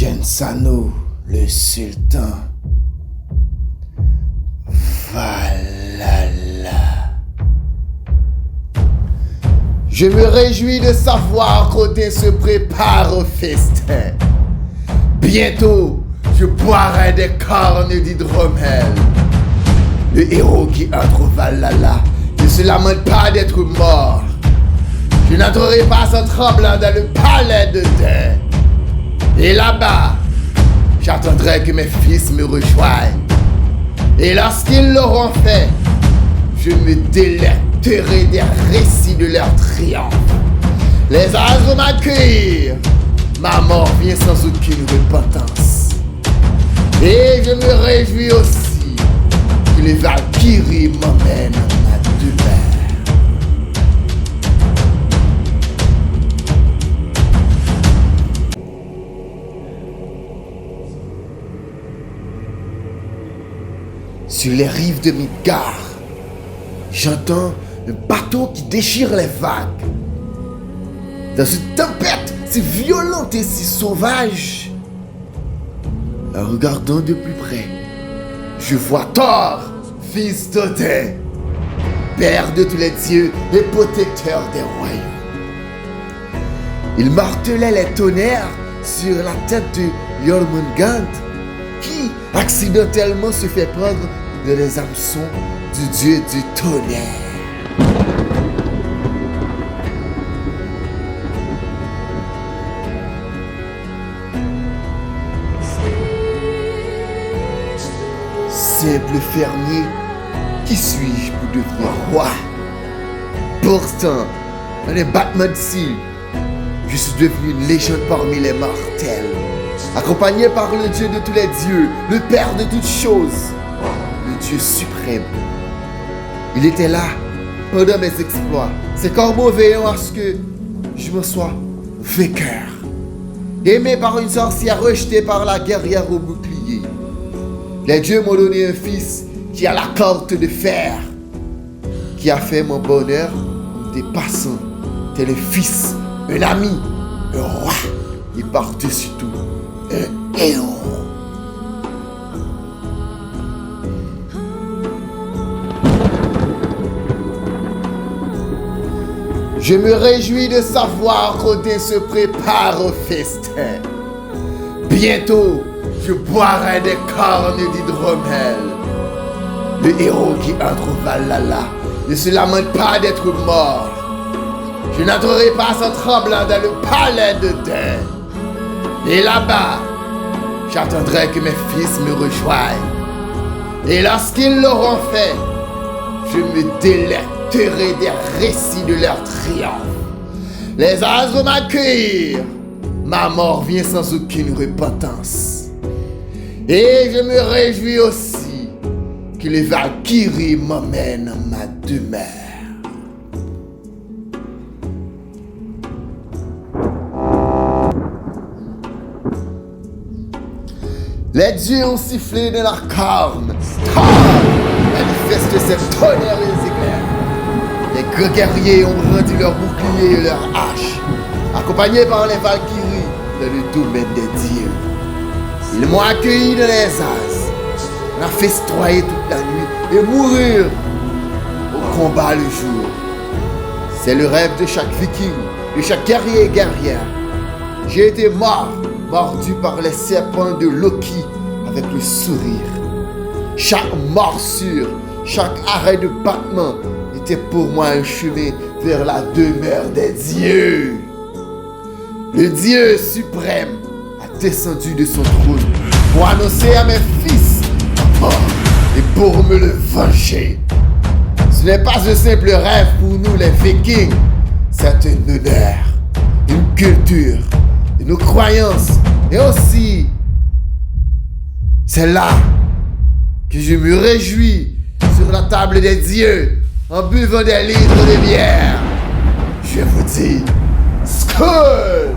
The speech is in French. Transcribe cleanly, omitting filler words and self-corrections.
Gensano, le sultan. Valhalla. Je me réjouis de savoir qu'Odin se prépare au festin. Bientôt, je boirai des cornes d'hydromel. Le héros qui entre au Valhalla ne se lamente pas d'être mort. Je n'entrerai pas sans tremblant dans le palais de d'Odin. Et là-bas, j'attendrai que mes fils me rejoignent. Et lorsqu'ils l'auront fait, je me délecterai des récits de leur triomphe. Les astres vont m'accueillir. Ma mort vient sans aucune repentance. Et je me réjouis aussi que les Valkyries m'emmènent à demeure. Sur les rives de Midgard, j'entends un bateau qui déchire les vagues. Dans une tempête si violente et si sauvage, en regardant de plus près, je vois Thor, fils d'Odin, père de tous les dieux et protecteur des royaumes. Il martelait les tonnerres sur la tête de Jormungand, qui accidentellement se fait prendre dans les hameçons du dieu du tonnerre. Simple fermier, qui suis-je pour devenir roi? Pourtant, en un battement de cils, je suis devenu une légende parmi les mortels. Accompagné par le Dieu de tous les dieux, le Père de toutes choses, le Dieu suprême. Il était là pendant mes exploits, ses corbeaux veillant à ce que je me sois vainqueur. Aimé par une sorcière rejetée par la guerrière au bouclier. Les dieux m'ont donné un fils qui a la corde de fer, qui a fait mon bonheur des passants, tel un fils, un ami, un roi et par-dessus tout, un héros. Je me réjouis de savoir qu'Odin se prépare au festin. Bientôt, je boirai des cornes d'hydromel. Le héros qui entre au Valhalla ne se lamente pas d'être mort. Je n'entrerai pas sans tremblant dans le palais de d'Odin. Et là-bas, j'attendrai que mes fils me rejoignent. Et lorsqu'ils l'auront fait, je me délecterai des récits de leur triomphe. Les astres vont m'accueillir. Ma mort vient sans aucune repentance. Et je me réjouis aussi que les Valkyries m'emmènent à ma demeure. Les dieux ont sifflé de leur corne. Thor manifeste ses tonnerres et les éclairs. Les grands guerriers ont rendu leurs boucliers et leurs haches, accompagnés par les Valkyries dans le domaine des dieux. Ils m'ont accueilli dans les astres, m'a festoyer toute la nuit et mourir au combat le jour. C'est le rêve de chaque viking, de chaque guerrier et guerrière. J'ai été mordu par les serpents de Loki avec le sourire. Chaque morsure, chaque arrêt de battement était pour moi un chemin vers la demeure des dieux. Le Dieu suprême a descendu de son trône pour annoncer à mes fils ma mort et pour me le venger. Ce n'est pas un simple rêve pour nous les Vikings, c'est un honneur, une culture, nos croyances et aussi c'est là que je me réjouis sur la table des dieux en buvant des litres de bière. Je vous dis, Skål!